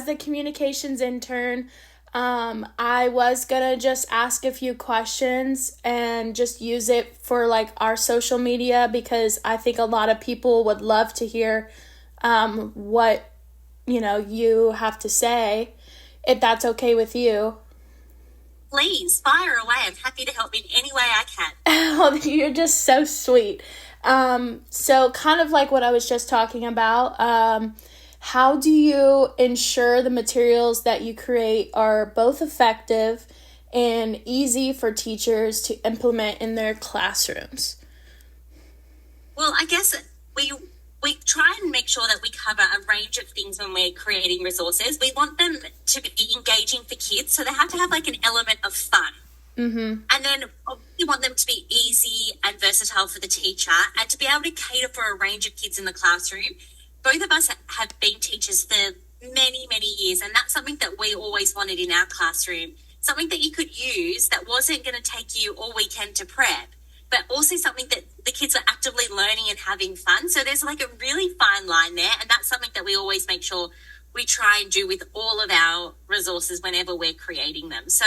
as the communications intern, I was gonna just ask a few questions and just use it for like our social media because I think a lot of people would love to hear what you have to say, if that's okay with you. Please, fire away. I'm happy to help in any way I can. Oh, you're just so sweet. So kind of like what I was just talking about, how do you ensure the materials that you create are both effective and easy for teachers to implement in their classrooms? Well, I guess we try and make sure that we cover a range of things when we're creating resources. We want them to be engaging for kids, so they have to have like an element of fun. Mm-hmm. And then we want them to be easy and versatile for the teacher and to be able to cater for a range of kids in the classroom. Both of us have been teachers for many, many years, and that's something that we always wanted in our classroom, something that you could use that wasn't going to take you all weekend to prep, but also something that the kids are actively learning and having fun. So there's like a really fine line there, and that's something that we always make sure we try and do with all of our resources whenever we're creating them. So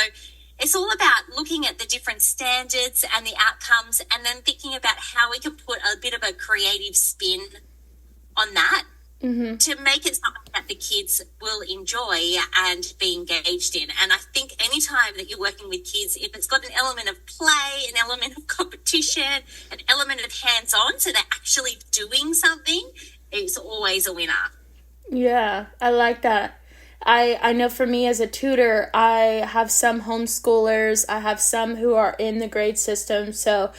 it's all about looking at the different standards and the outcomes and then thinking about how we can put a bit of a creative spin on that to make it something that the kids will enjoy and be engaged in. And I think anytime that you're working with kids, if it's got an element of play, an element of competition, an element of hands-on, so they're actually doing something, it's always a winner. Yeah, I like that. I know for me as a tutor, I have some homeschoolers, I have some who are in the grade system, so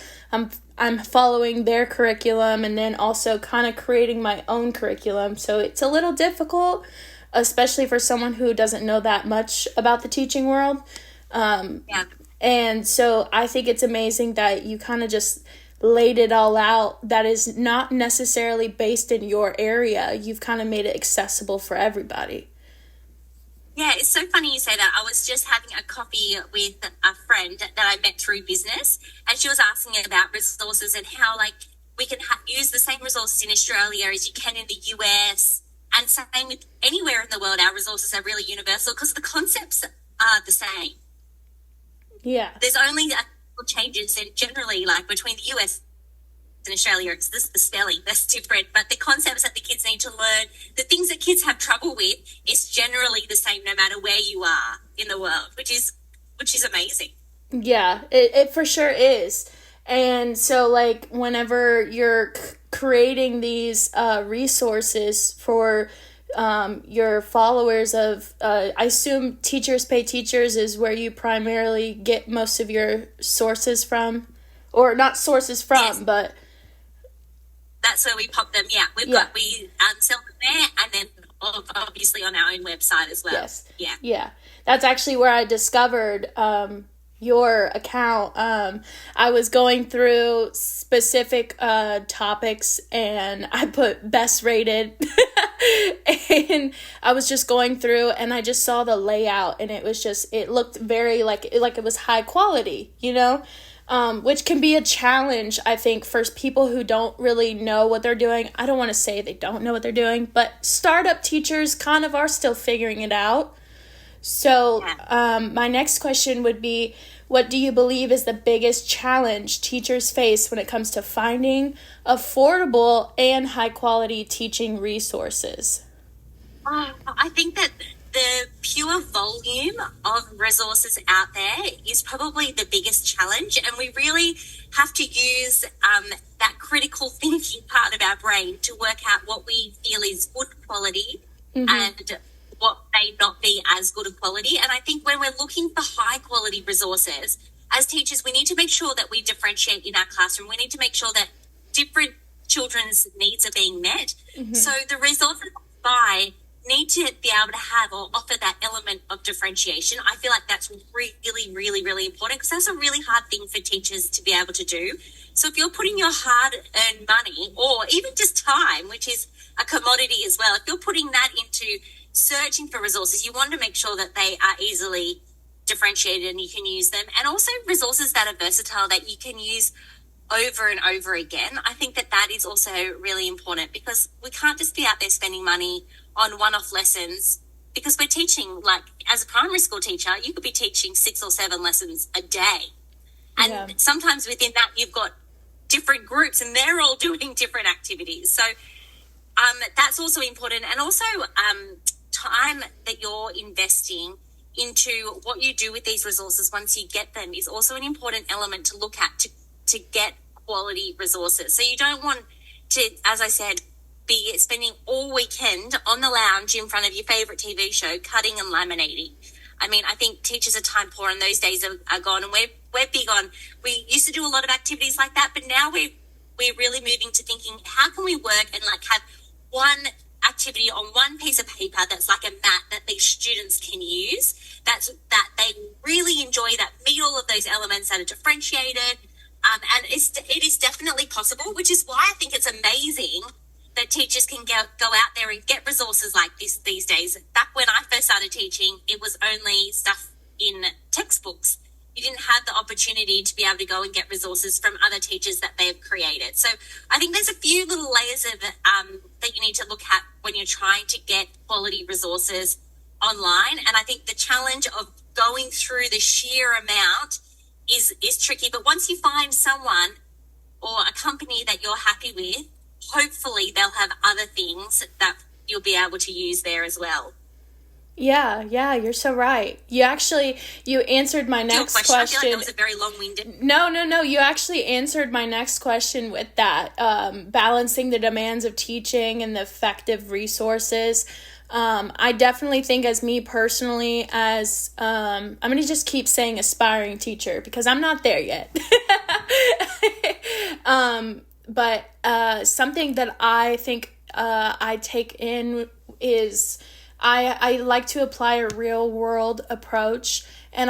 I'm following their curriculum and then also kind of creating my own curriculum. So it's a little difficult, especially for someone who doesn't know that much about the teaching world. Yeah. And so I think it's amazing that you kind of just laid it all out that is not necessarily based in your area. You've kind of made it accessible for everybody. Yeah, it's so funny you say that. I was just having a coffee with a friend that I met through business, and she was asking about resources and how, like, we can use the same resources in Australia as you can in the US, and same with anywhere in the world. Our resources are really universal because the concepts are the same. Yeah. There's only a couple changes, and generally, like, between the US in Australia, it's just the spelling that's different, but the concepts that the kids need to learn, the things that kids have trouble with, is generally the same no matter where you are in the world, which is amazing. Yeah, it for sure is. And so, like, whenever you're creating these resources for your followers of, I assume Teachers Pay Teachers is where you primarily get most of your sources from, or not sources from, yes. But that's where we pop them. Yeah, we sell them there, and then obviously on our own website as well. Yes. Yeah. That's actually where I discovered your account. I was going through specific topics, and I put best rated, and I was just going through, and I just saw the layout, and it looked very like it was high quality, which can be a challenge, I think, for people who don't really know what they're doing. I don't want to say they don't know what they're doing, but startup teachers kind of are still figuring it out. So my next question would be, what do you believe is the biggest challenge teachers face when it comes to finding affordable and high-quality teaching resources? I think that the pure volume of resources out there is probably the biggest challenge, and we really have to use that critical thinking part of our brain to work out what we feel is good quality and what may not be as good a quality. And I think when we're looking for high quality resources, as teachers, we need to make sure that we differentiate in our classroom. We need to make sure that different children's needs are being met. So the resources we buy need to be able to have or offer that element of differentiation. I feel like that's really, really, really important because that's a really hard thing for teachers to be able to do. So if you're putting your hard-earned money or even just time, which is a commodity as well, if you're putting that into searching for resources, you want to make sure that they are easily differentiated and you can use them, and also resources that are versatile that you can use over and over again. I think that is also really important because we can't just be out there spending money on one-off lessons because we're teaching, like, as a primary school teacher, you could be teaching 6 or 7 lessons a day. And sometimes within that, you've got different groups and they're all doing different activities. So that's also important. And also time that you're investing into what you do with these resources once you get them is also an important element to look at to get quality resources. So you don't want to, as I said, be spending all weekend on the lounge in front of your favourite TV show, cutting and laminating. I mean, I think teachers are time poor and those days are gone, and we're big on, we used to do a lot of activities like that, but now we're really moving to thinking, how can we work and like have one activity on one piece of paper that's like a mat that these students can use, that they really enjoy, that meet all of those elements that are differentiated. And it is definitely possible, which is why I think it's amazing that teachers can go out there and get resources like this these days. Back when I first started teaching, it was only stuff in textbooks. You didn't have the opportunity to be able to go and get resources from other teachers that they've created. So I think there's a few little layers of that you need to look at when you're trying to get quality resources online. And I think the challenge of going through the sheer amount is tricky. But once you find someone or a company that you're happy with, hopefully they'll have other things that you'll be able to use there as well. Yeah, you're so right. You answered my next question. I feel like that was a very long-winded. No. You actually answered my next question with that, balancing the demands of teaching and the effective resources. I definitely think, as me personally, as I'm going to just keep saying aspiring teacher because I'm not there yet. But something that I think I take in is I like to apply a real world approach, and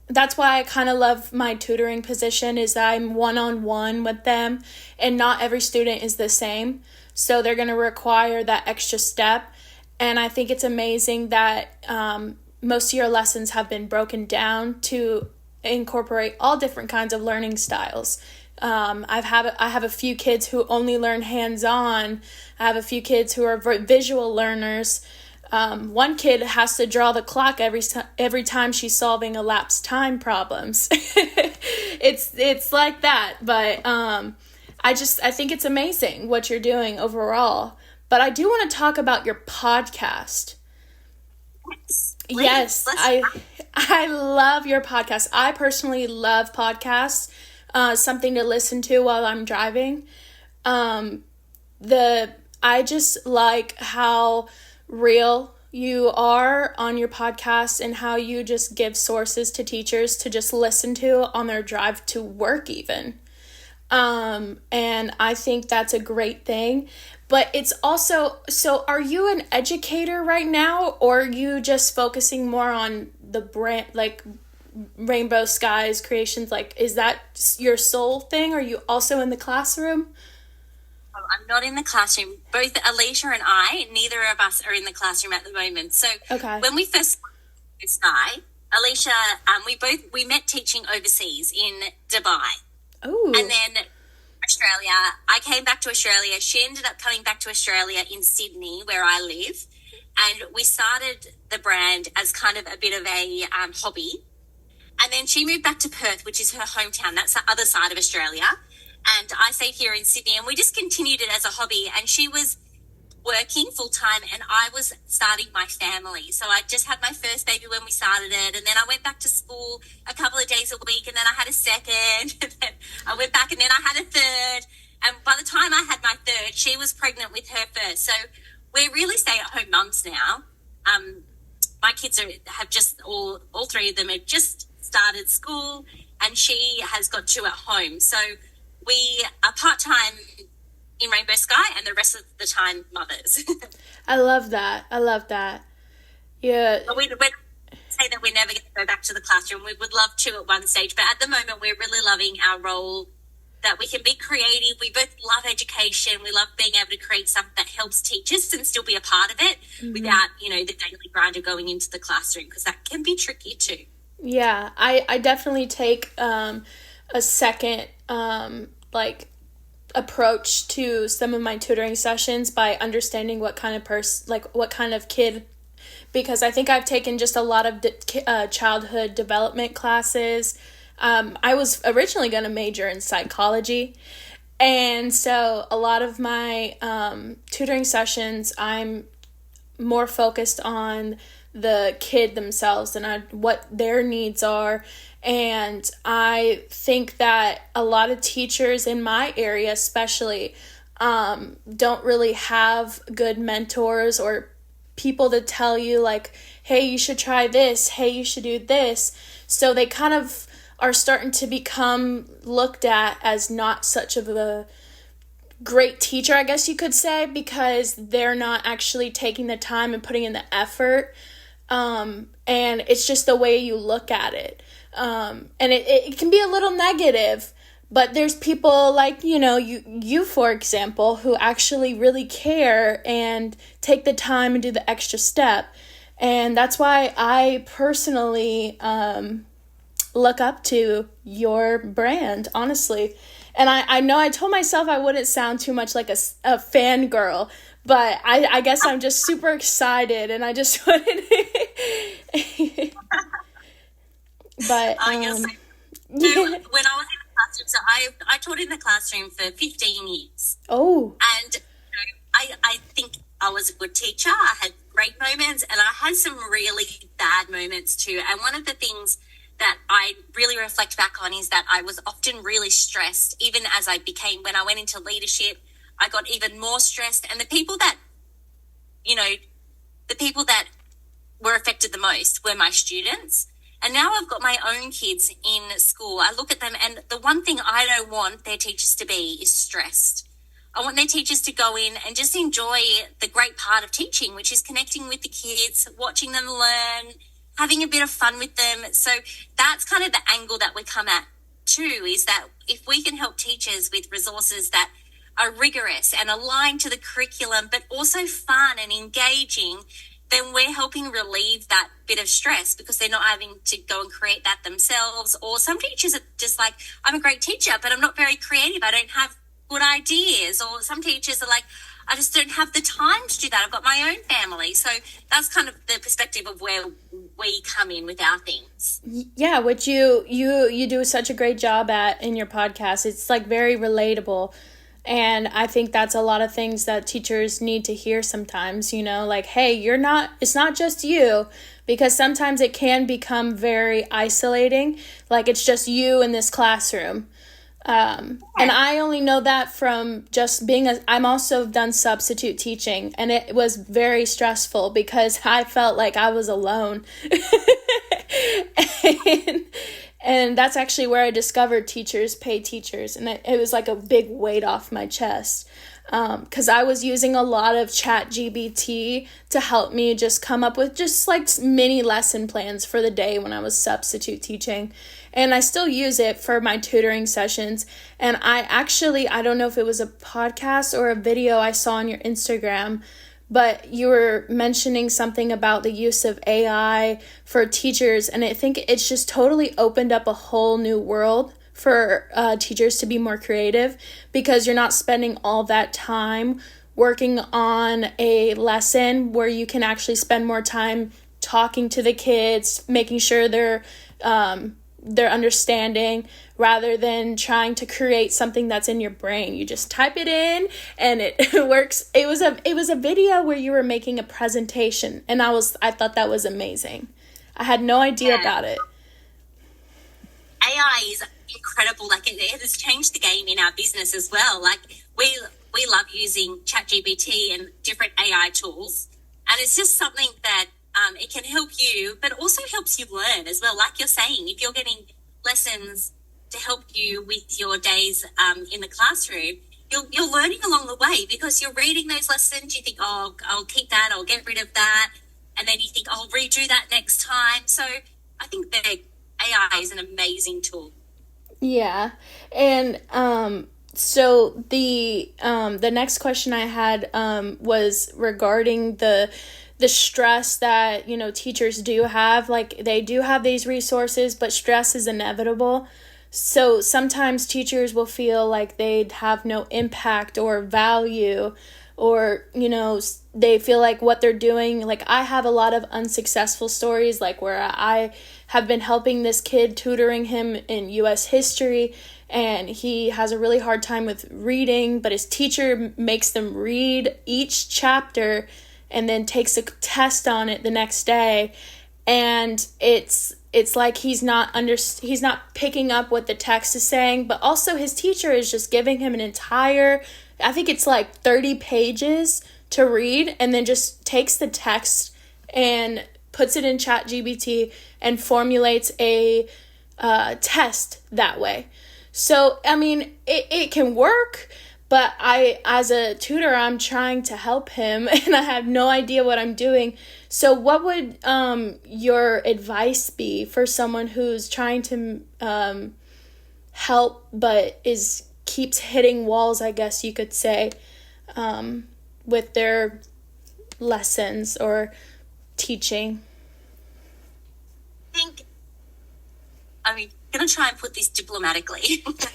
that's why I kind of love my tutoring position, is that I'm one-on-one with them, and not every student is the same. So they're going to require that extra step. And I think it's amazing that most of your lessons have been broken down to incorporate all different kinds of learning styles. I have a few kids who only learn hands-on. I have a few kids who are visual learners. One kid has to draw the clock every time she's solving elapsed time problems. It's like that, but I think it's amazing what you're doing overall. But I do want to talk about your podcast. Yes, I love your podcast. I personally love podcasts. Something to listen to while I'm driving. I just like how real you are on your podcast and how you just give sources to teachers to just listen to on their drive to work even. And I think that's a great thing. But it's also, so are you an educator right now, or are you just focusing more on the brand, like Rainbowskycreations? Like, is that your sole thing? Are you also in the classroom? Oh, I'm not in the classroom. Both Alicia and I, neither of us are in the classroom at the moment. So when we first started Sky, Alicia, we met teaching overseas in Dubai. Oh. And then Australia. I came back to Australia. She ended up coming back to Australia in Sydney, where I live. And we started the brand as kind of a bit of a hobby. And then she moved back to Perth, which is her hometown. That's the other side of Australia. And I stayed here in Sydney, and we just continued it as a hobby. And she was working full time, and I was starting my family. So I just had my first baby when we started it, and then I went back to school a couple of days a week, and then I had a second, and then I went back, and then I had a third. And by the time I had my third, she was pregnant with her first. So we're really stay-at-home mums now. My kids have just all three of them have just started school, and she has got 2 at home. So we are part-time in Rainbow Sky, and the rest of the time mothers. I love that. Yeah. But we say that we're never going to go back to the classroom. We would love to at one stage, but at the moment we're really loving our role, that we can be creative. We both love education. We love being able to create something that helps teachers and still be a part of it without, the daily grind of going into the classroom, because that can be tricky too. Yeah, I definitely take a second approach to some of my tutoring sessions by understanding what kind of what kind of kid because I think I've taken just a lot of childhood development classes. I was originally going to major in psychology. And so a lot of my tutoring sessions, I'm more focused on the kid themselves and what their needs are. And I think that a lot of teachers in my area especially don't really have good mentors or people to tell you like, hey, you should try this, hey, you should do this. So they kind of are starting to become looked at as not such of a great teacher, I guess you could say, because they're not actually taking the time and putting in the effort. And it's just the way you look at it. And it can be a little negative, but there's people like, you, for example, who actually really care and take the time and do the extra step. And that's why I personally look up to your brand, honestly. And I know I told myself I wouldn't sound too much like a fangirl, but I guess I'm just super excited and I just wanted But yes. So when I was in the classroom, so I taught in the classroom for 15 years. Oh. And I think I was a good teacher. I had great moments and I had some really bad moments too. And one of the things that I really reflect back on is that I was often really stressed, even as when I went into leadership, I got even more stressed. And the people that were affected the most were my students. And now I've got my own kids in school. I look at them and the one thing I don't want their teachers to be is stressed. I want their teachers to go in and just enjoy the great part of teaching, which is connecting with the kids, watching them learn, having a bit of fun with them. So that's kind of the angle that we come at too, is that if we can help teachers with resources that are rigorous and aligned to the curriculum, but also fun and engaging, then we're helping relieve that bit of stress because they're not having to go and create that themselves. Or some teachers are just like, I'm a great teacher, but I'm not very creative. I don't have good ideas. Or some teachers are like, I just don't have the time to do that. I've got my own family. So that's kind of the perspective of where we come in with our things. Yeah, which you do such a great job at in your podcast. It's like very relatable. And I think that's a lot of things that teachers need to hear sometimes, like, hey, it's not just you, because sometimes it can become very isolating. Like it's just you in this classroom. And I only know that from just I'm also done substitute teaching, and it was very stressful because I felt like I was alone. And that's actually where I discovered teachers pay teachers. And it was like a big weight off my chest. Because I was using a lot of ChatGPT to help me just come up with just like mini lesson plans for the day when I was substitute teaching. And I still use it for my tutoring sessions. And I don't know if it was a podcast or a video I saw on your Instagram, but you were mentioning something about the use of AI for teachers. And I think it's just totally opened up a whole new world for teachers to be more creative, because you're not spending all that time working on a lesson where you can actually spend more time talking to the kids, making sure they're understanding, rather than trying to create something that's in your brain. You just type it in and it works. It was a video where you were making a presentation, and I thought that was amazing. I had no idea about it. AI is incredible. Like it has changed the game in our business as well. Like we love using ChatGPT and different AI tools, and it's just something that it can help you, but also helps you learn as well. Like you're saying, if you're getting lessons to help you with your days in the classroom, you're learning along the way because you're reading those lessons. You think, oh, I'll keep that, I'll get rid of that. And then you think, I'll redo that next time. So I think that AI is an amazing tool. Yeah. And so the next question I had was regarding the stress that, teachers do have. Like they do have these resources, but stress is inevitable. So sometimes teachers will feel like they have no impact or value, or, they feel like what they're doing, like I have a lot of unsuccessful stories, like where I have been helping this kid, tutoring him in US history, and he has a really hard time with reading, but his teacher makes them read each chapter and then takes a test on it the next day, and it's like he's not picking up what the text is saying, but also his teacher is just giving him an entire, I think it's like 30 pages to read, and then just takes the text and puts it in ChatGPT and formulates a test that way. So, I mean, it can work, but as a tutor, I'm trying to help him, and I have no idea what I'm doing. So what would your advice be for someone who's trying to help but keeps hitting walls, I guess you could say, with their lessons or teaching? I'm going to try and put this diplomatically. But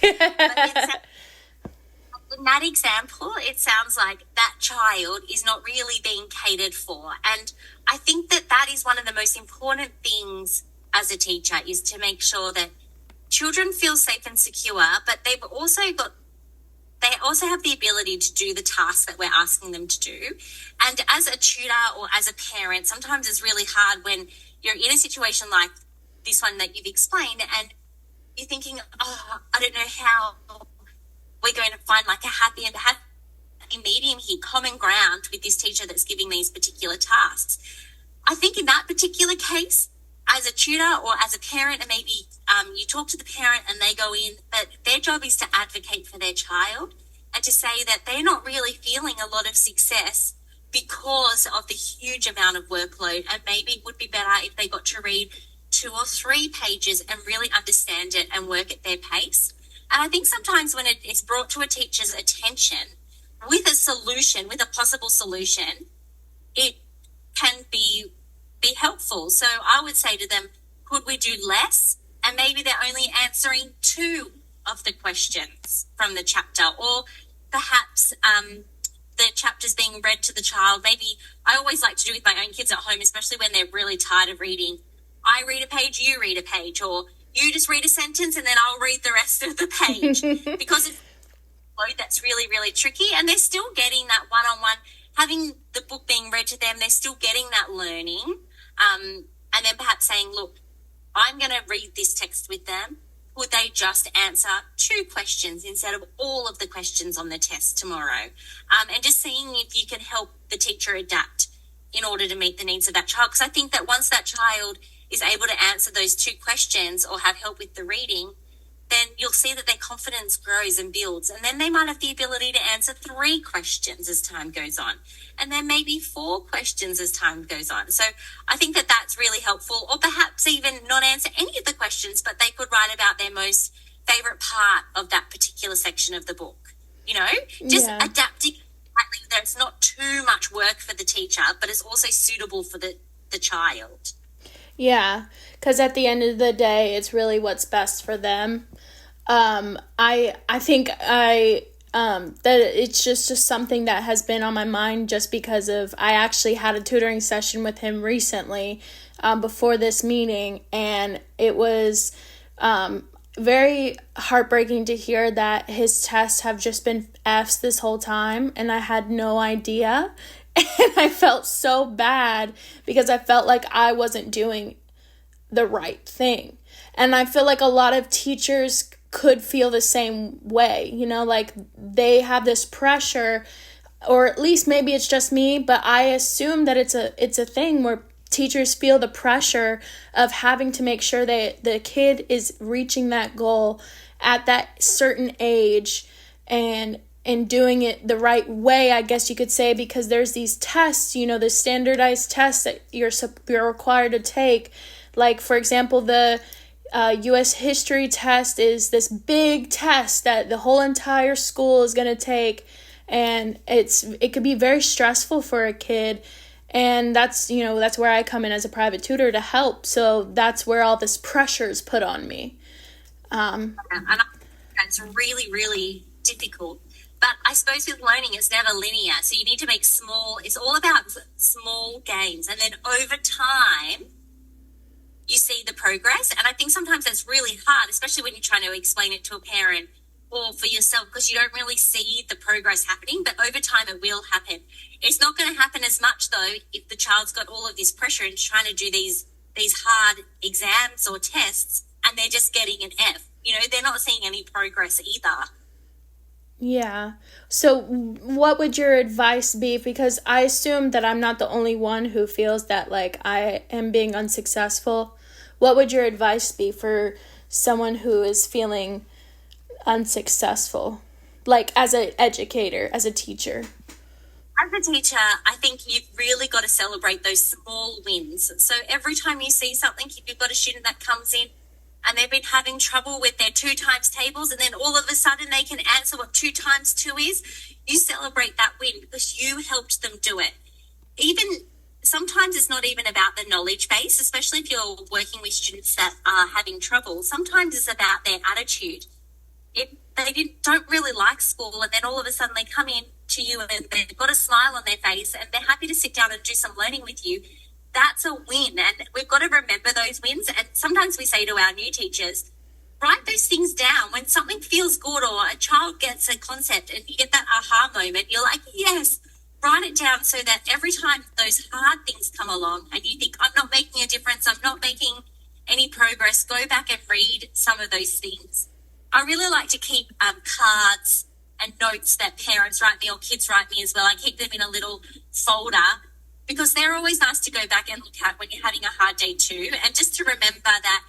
in that example, it sounds like that child is not really being catered for. And I think that is one of the most important things as a teacher, is to make sure that children feel safe and secure, but they also have the ability to do the tasks that we're asking them to do. And as a tutor or as a parent, sometimes it's really hard when you're in a situation like this one that you've explained, and you're thinking, I don't know how we're going to find like a happy medium here, common ground with this teacher that's giving these particular tasks. I think in that particular case, as a tutor or as a parent, and maybe you talk to the parent and they go in, but their job is to advocate for their child and to say that they're not really feeling a lot of success because of the huge amount of workload, and maybe it would be better if they got to read 2 or 3 pages and really understand it and work at their pace. And I think sometimes when it's brought to a teacher's attention with a solution, with a possible solution, it can be helpful. So I would say to them, could we do less? And maybe they're only answering 2 of the questions from the chapter, or perhaps the chapter's being read to the child. Maybe I always like to do with my own kids at home, especially when they're really tired of reading. I read a page, you read a page, or you just read a sentence and then I'll read the rest of the page, because it's that's really, really tricky, and they're still getting that one-on-one, having the book being read to them, they're still getting that learning, and then perhaps saying, look, I'm going to read this text with them. Would they just answer 2 questions instead of all of the questions on the test tomorrow? And just seeing if you can help the teacher adapt in order to meet the needs of that child. Because I think that once that child is able to answer those 2 questions or have help with the reading, then you'll see that their confidence grows and builds. And then they might have the ability to answer 3 questions as time goes on, and then maybe 4 questions as time goes on. So I think that that's really helpful. Or perhaps even not answer any of the questions, but they could write about their most favorite part of that particular section of the book. Just adapting that it's not too much work for the teacher, but it's also suitable for the child. Yeah, because at the end of the day, it's really what's best for them. I think that it's just something that has been on my mind, just because I actually had a tutoring session with him recently before this meeting, and it was very heartbreaking to hear that his tests have just been F's this whole time, and I had no idea. And I felt so bad because I felt like I wasn't doing the right thing. And I feel like a lot of teachers could feel the same way, like they have this pressure, or at least maybe it's just me, but I assume that it's a thing where teachers feel the pressure of having to make sure that the kid is reaching that goal at that certain age, and doing it the right way, I guess you could say, because there's these tests, the standardized tests that you're required to take. Like, for example, the US history test is this big test that the whole entire school is going to take, and it could be very stressful for a kid. And that's where I come in as a private tutor to help. So that's where all this pressure is put on me. And it's really, really difficult. But I suppose with learning, it's never linear. So you need to make it's all about small gains. And then over time, you see the progress. And I think sometimes that's really hard, especially when you're trying to explain it to a parent or for yourself, because you don't really see the progress happening. But over time, it will happen. It's not going to happen as much, though, if the child's got all of this pressure and trying to do these hard exams or tests and they're just getting an F. They're not seeing any progress either. Yeah. So what would your advice be? Because I assume that I'm not the only one who feels that like I am being unsuccessful. What would your advice be for someone who is feeling unsuccessful? Like as an educator, as a teacher? As a teacher, I think you've really got to celebrate those small wins. So every time you see something, if you've got a student that comes in and they've been having trouble with their 2 times tables, and then all of a sudden they can answer what 2 times 2 is, you celebrate that win because you helped them do it. Even sometimes it's not even about the knowledge base, especially if you're working with students that are having trouble. Sometimes it's about their attitude. If they don't really like school, and then all of a sudden they come in to you and they've got a smile on their face and they're happy to sit down and do some learning with you, that's a win. And we've got to remember those wins. And sometimes we say to our new teachers, write those things down. When something feels good or a child gets a concept and you get that aha moment, you're like, yes, write it down so that every time those hard things come along and you think, I'm not making a difference, I'm not making any progress, go back and read some of those things. I really like to keep cards and notes that parents write me or kids write me as well. I keep them in a little folder because they're always nice to go back and look at when you're having a hard day too. And just to remember that,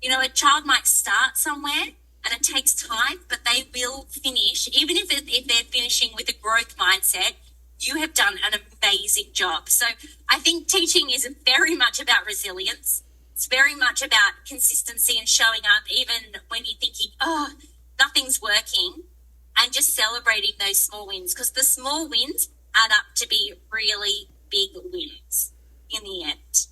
a child might start somewhere and it takes time, but they will finish. Even if they're finishing with a growth mindset, you have done an amazing job. So I think teaching is very much about resilience. It's very much about consistency and showing up even when you're thinking, oh, nothing's working, and just celebrating those small wins, because the small wins add up to be really big wins in the end.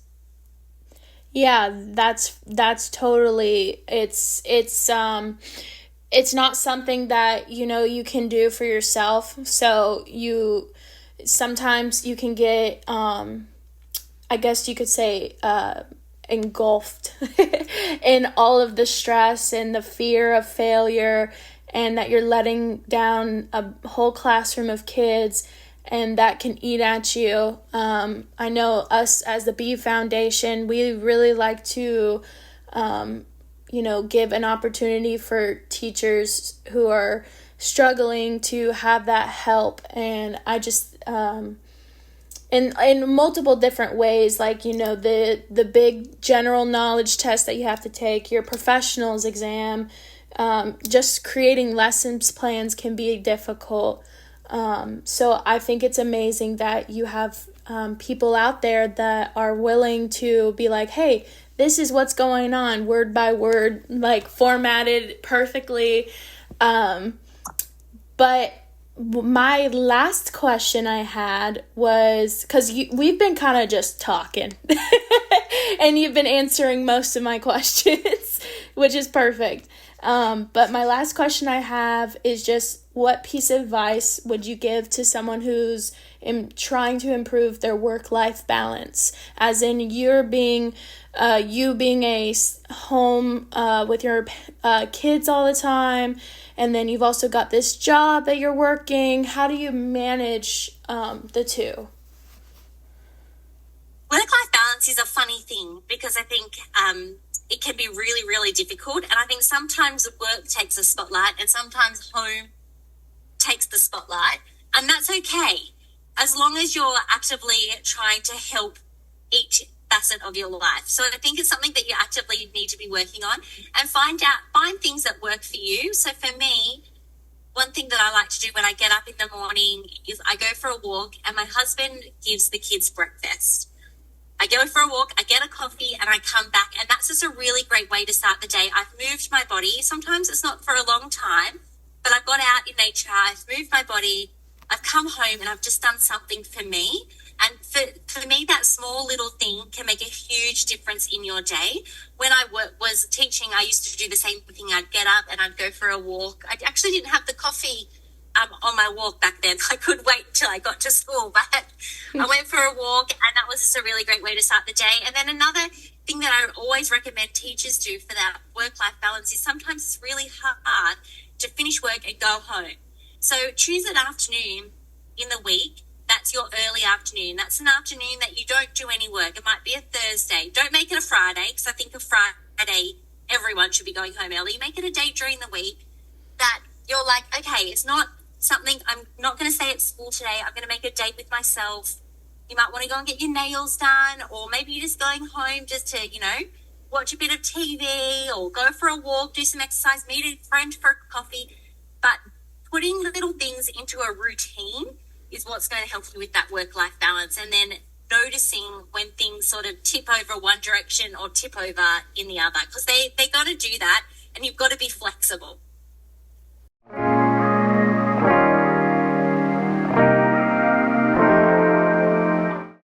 Yeah, that's totally, it's not something that, you can do for yourself. So sometimes you can get, I guess you could say, engulfed in all of the stress and the fear of failure, and that you're letting down a whole classroom of kids, and that can eat at you. I know us as the Bee Foundation, we really like to, give an opportunity for teachers who are struggling to have that help. And I just, in multiple different ways, like, the big general knowledge test that you have to take, your professionals exam, just creating lessons plans can be difficult. So I think it's amazing that you have people out there that are willing to be like, hey, this is what's going on, word by word, like formatted perfectly. But my last question I had was, because we've been kind of just talking and you've been answering most of my questions, which is perfect. But my last question I have is just, what piece of advice would you give to someone who's trying to improve their work-life balance? As in, you being a home with your kids all the time, and then you've also got this job that you're working. How do you manage the two? Work-life balance is a funny thing because I think it can be really, really difficult. And I think sometimes work takes the spotlight and sometimes home takes the spotlight. And that's okay, as long as you're actively trying to help each facet of your life. So I think it's something that you actively need to be working on and find things that work for you. So for me, one thing that I like to do when I get up in the morning is I go for a walk, and my husband gives the kids breakfast. I go for a walk, I get a coffee, and I come back, and that's just a really great way to start the day. I've moved my body. Sometimes it's not for a long time, but I've got out in nature, I've moved my body, I've come home, and I've just done something for me. And for me, that small little thing can make a huge difference in your day. When I was teaching, I used to do the same thing. I'd get up and I'd go for a walk. I actually didn't have the coffee on my walk back then. I could wait till I got to school, but I went for a walk, and that was just a really great way to start the day. And then another thing that I always recommend teachers do for that work-life balance is sometimes it's really hard to finish work and go home. So choose an afternoon in the week. That's your early afternoon. That's an afternoon that you don't do any work. It might be a Thursday. Don't make it a Friday, because I think a Friday everyone should be going home early. Make it a day during the week that you're like, okay, it's not something I'm not going to stay at school today. I'm going to make a date with myself. You might want to go and get your nails done, or maybe you're just going home just to, watch a bit of TV or go for a walk, do some exercise, meet a friend for a coffee. But putting little things into a routine is what's going to help you with that work-life balance, and then noticing when things sort of tip over one direction or tip over in the other, because they got to do that, and you've got to be flexible.